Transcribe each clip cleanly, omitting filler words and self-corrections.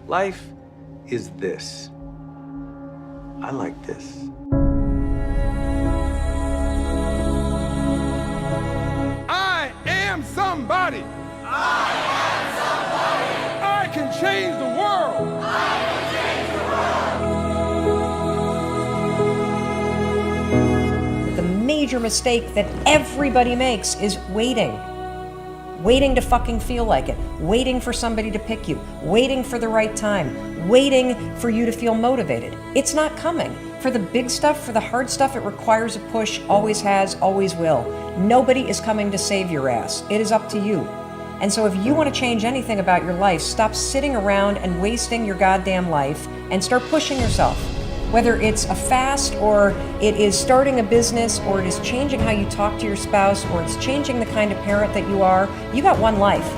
Life is this. I like this. I am somebody. I am somebody. I can change the world. I can change the world. The major mistake that everybody makes is waiting. Waiting to fucking feel like it. Waiting for somebody to pick you. Waiting for the right time. Waiting for you to feel motivated. It's not coming. For the big stuff, for the hard stuff, it requires a push, always has, always will. Nobody is coming to save your ass. It is up to you. And so if you want to change anything about your life, stop sitting around and wasting your goddamn life and start pushing yourself. Whether it's a fast, or it is starting a business, or it is changing how you talk to your spouse, or it's changing the kind of parent that you are, you got one life.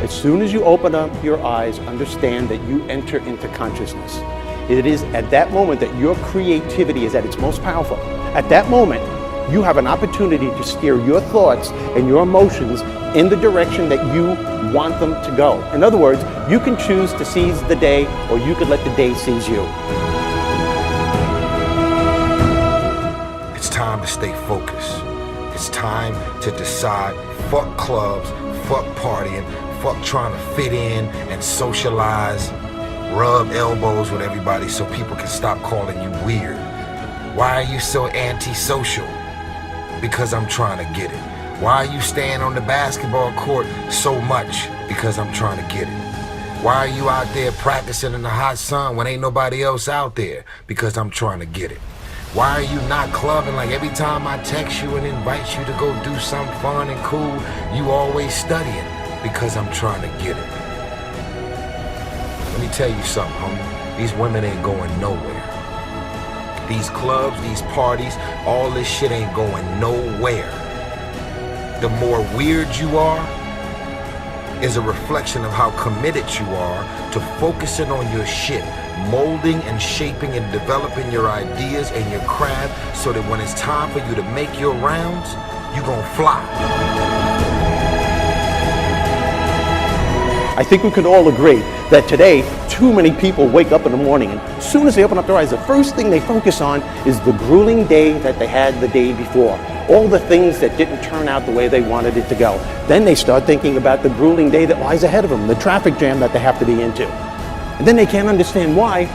As soon as you open up your eyes, understand that you enter into consciousness. It is at that moment that your creativity is at its most powerful. At that moment, you have an opportunity to steer your thoughts and your emotions in the direction that you want them to go. In other words, you can choose to seize the day, or you could let the day seize you. It's time to stay focused. It's time to decide, fuck clubs, fuck partying, fuck trying to fit in and socialize, rub elbows with everybody so people can stop calling you weird. Why are you so antisocial? Because I'm trying to get it. Why are you staying on the basketball court so much? Because I'm trying to get it. Why are you out there practicing in the hot sun when ain't nobody else out there? Because I'm trying to get it. Why are you not clubbing? Like every time I text you and invite you to go do something fun and cool, you always studying? Because I'm trying to get it. Let me tell you something, homie. These women ain't going nowhere. These clubs, these parties, all this shit ain't going nowhere. The more weird you are is a reflection of how committed you are to focusing on your shit, molding and shaping and developing your ideas and your craft so that when it's time for you to make your rounds, you gon' fly. I think we can all agree that today, too many people wake up in the morning, and as soon as they open up their eyes, the first thing they focus on is the grueling day that they had the day before. All the things that didn't turn out the way they wanted it to go. Then they start thinking about the grueling day that lies ahead of them, the traffic jam that they have to be into. And then they can't understand why,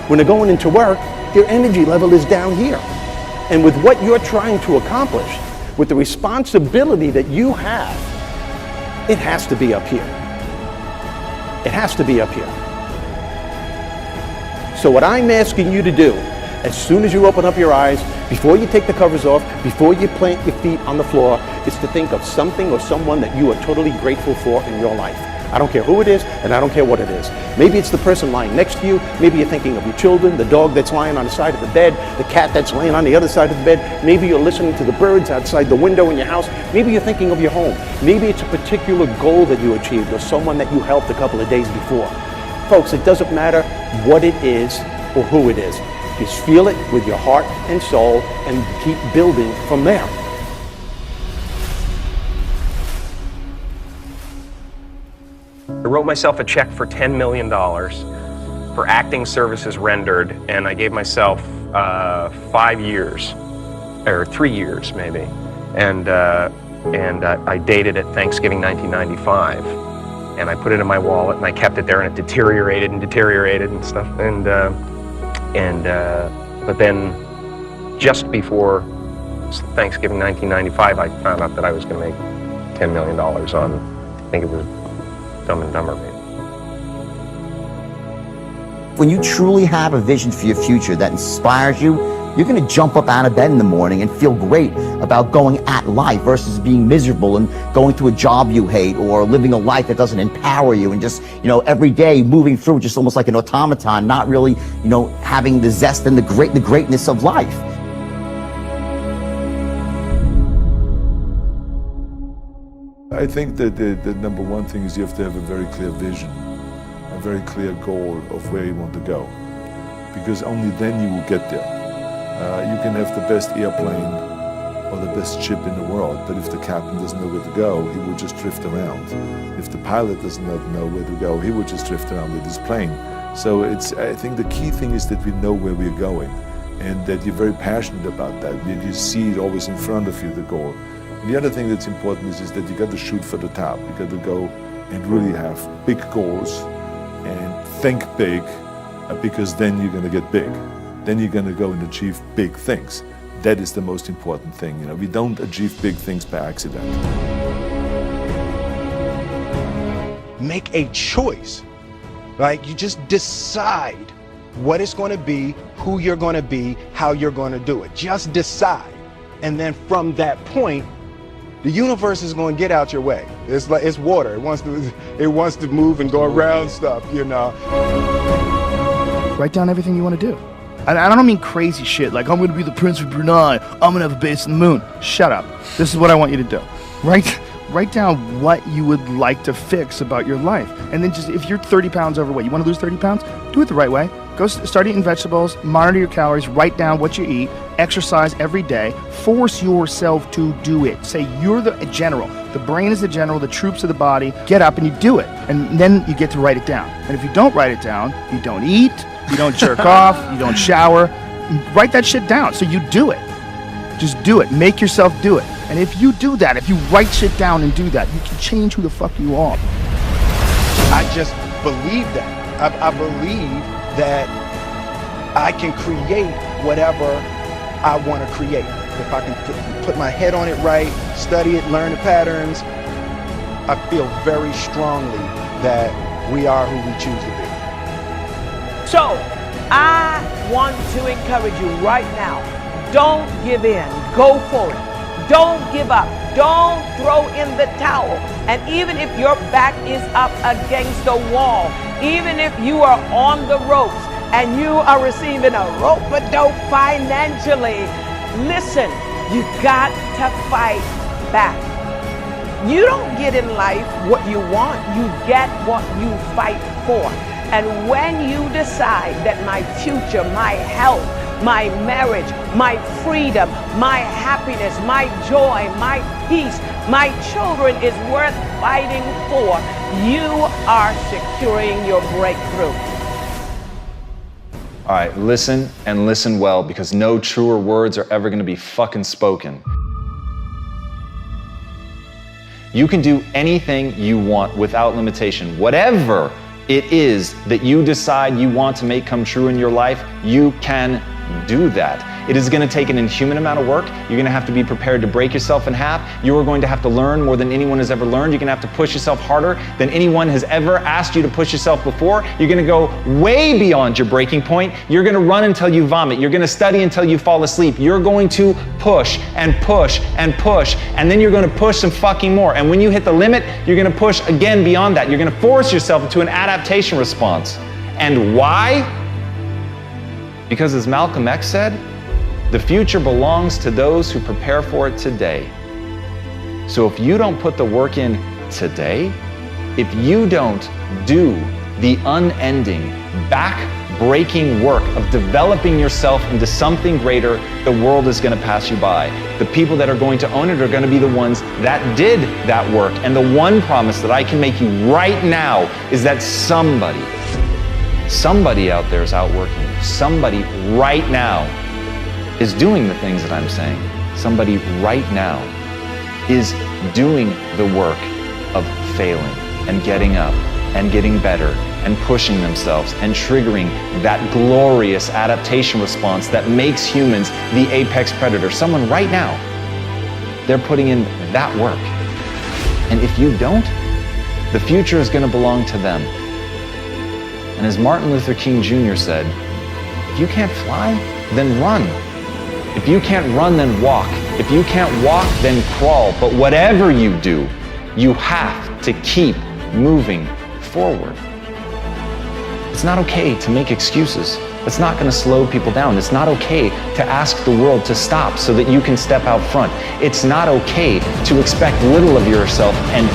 when they're going into work, their energy level is down here. And with what you're trying to accomplish, with the responsibility that you have, it has to be up here. It has to be up here. So what I'm asking you to do, as soon as you open up your eyes, before you take the covers off, before you plant your feet on the floor, is to think of something or someone that you are totally grateful for in your life. I don't care who it is, and I don't care what it is. Maybe it's the person lying next to you. Maybe you're thinking of your children, the dog that's lying on the side of the bed, the cat that's laying on the other side of the bed. Maybe you're listening to the birds outside the window in your house. Maybe you're thinking of your home. Maybe it's a particular goal that you achieved or someone that you helped a couple of days before. Folks, it doesn't matter what it is or who it is. Just feel it with your heart and soul and keep building from there. I wrote myself a check for $10 million for acting services rendered, and I gave myself 5 years, or 3 years maybe, and I dated it Thanksgiving 1995, and I put it in my wallet, and I kept it there, and it deteriorated and deteriorated and stuff, but then just before Thanksgiving 1995, I found out that I was going to make $10 million on, I think it was Dumb and Dumber, maybe. When you truly have a vision for your future that inspires you, you're going to jump up out of bed in the morning and feel great about going at life versus being miserable and going to a job you hate or living a life that doesn't empower you and just, every day moving through just almost like an automaton, not really, having the zest and the greatness of life. I think that the number one thing is you have to have a very clear vision, a very clear goal of where you want to go, because only then you will get there. You can have the best airplane, or the best ship in the world, but if the captain doesn't know where to go, he will just drift around. If the pilot doesn't know where to go, he will just drift around with his plane. So I think the key thing is that we know where we're going, and that you're very passionate about that. You see it always in front of you, the goal. And the other thing that's important is that you got to shoot for the top. You got to go and really have big goals and think big, because then you're going to get big. Then you're going to go and achieve big things. That is the most important thing. You know, we don't achieve big things by accident. Make a choice. Like, you just decide what it's going to be, who you're going to be, how you're going to do it. Just decide. And then from that point, the universe is going to get out your way. It's like, it's water. It wants to move and go around stuff, you know. Write down everything you want to do. And I don't mean crazy shit like, I'm going to be the Prince of Brunei, I'm going to have a base on the moon. Shut up. This is what I want you to do. Write down what you would like to fix about your life. And then just, if you're 30 pounds overweight, you want to lose 30 pounds? Do it the right way. Go start eating vegetables, monitor your calories, write down what you eat, exercise every day, force yourself to do it. Say you're the general. The brain is the general, the troops of the body. Get up and you do it. And then you get to write it down. And if you don't write it down, you don't eat, you don't jerk off, you don't shower. Write that shit down so you do it. Just do it. Make yourself do it. And if you do that, if you write shit down and do that, you can change who the fuck you are. I just believe that. I believe that I can create whatever I want to create. If I can put my head on it right, study it, learn the patterns, I feel very strongly that we are who we choose to be. So, I want to encourage you right now, don't give in, go for it. Don't give up, don't throw in the towel. And even if your back is up against the wall, even if you are on the ropes and you are receiving a rope-a-dope financially, listen, you got to fight back. You don't get in life what you want, you get what you fight for. And when you decide that my future, my health, my marriage, my freedom, my happiness, my joy, my peace, my children is worth fighting for, you are securing your breakthrough. All right, listen and listen well, because no truer words are ever going to be fucking spoken. You can do anything you want without limitation. Whatever it is that you decide you want to make come true in your life, you can do that. It is going to take an inhuman amount of work. You're going to have to be prepared to break yourself in half. You are going to have to learn more than anyone has ever learned. You're going to have to push yourself harder than anyone has ever asked you to push yourself before. You're going to go way beyond your breaking point. You're going to run until you vomit. You're going to study until you fall asleep. You're going to push and push and push, and then you're going to push some fucking more. And when you hit the limit, you're going to push again beyond that. You're going to force yourself into an adaptation response. And why? Because as Malcolm X said, the future belongs to those who prepare for it today. So if you don't put the work in today, if you don't do the unending, back-breaking work of developing yourself into something greater, the world is going to pass you by. The people that are going to own it are going to be the ones that did that work. And the one promise that I can make you right now is that somebody out there is outworking you. Somebody right now is doing the things that I'm saying. Somebody right now is doing the work of failing and getting up and getting better and pushing themselves and triggering that glorious adaptation response that makes humans the apex predator. Someone right now, they're putting in that work. And if you don't, the future is going to belong to them. And as Martin Luther King Jr. said, if you can't fly, then run. If you can't run, then walk. If you can't walk, then crawl. But whatever you do, you have to keep moving forward. It's not okay to make excuses. It's not going to slow people down. It's not okay to ask the world to stop so that you can step out front. It's not okay to expect little of yourself and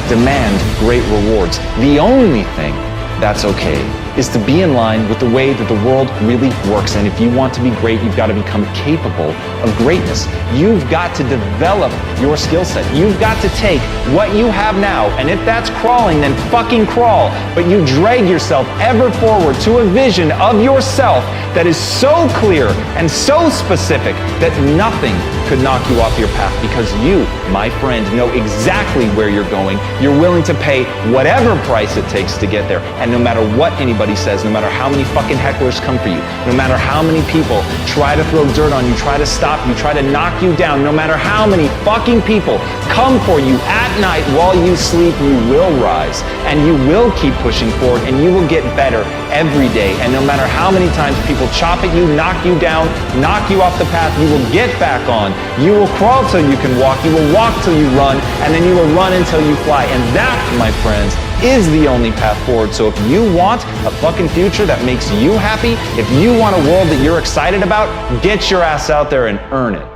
demand great rewards. The only thing that's okay is to be in line with the way that the world really works. And if you want to be great, you've got to become capable of greatness. You've got to develop your skill set. You've got to take what you have now, and if that's crawling, then fucking crawl. But you drag yourself ever forward to a vision of yourself that is so clear and so specific that nothing could knock you off your path, because you, my friend, know exactly where you're going. You're willing to pay whatever price it takes to get there. And no matter what anybody says, no matter how many fucking hecklers come for you, no matter how many people try to throw dirt on you, try to stop you, try to knock you down, no matter how many fucking people come for you at night while you sleep, you will rise and you will keep pushing forward and you will get better every day. And no matter how many times people chop at you, knock you down, knock you off the path, you will get back on. You will crawl till you can walk, you will walk till you run, and then you will run until you fly. And that, my friends, is the only path forward. So if you want a fucking future that makes you happy, if you want a world that you're excited about, get your ass out there and earn it.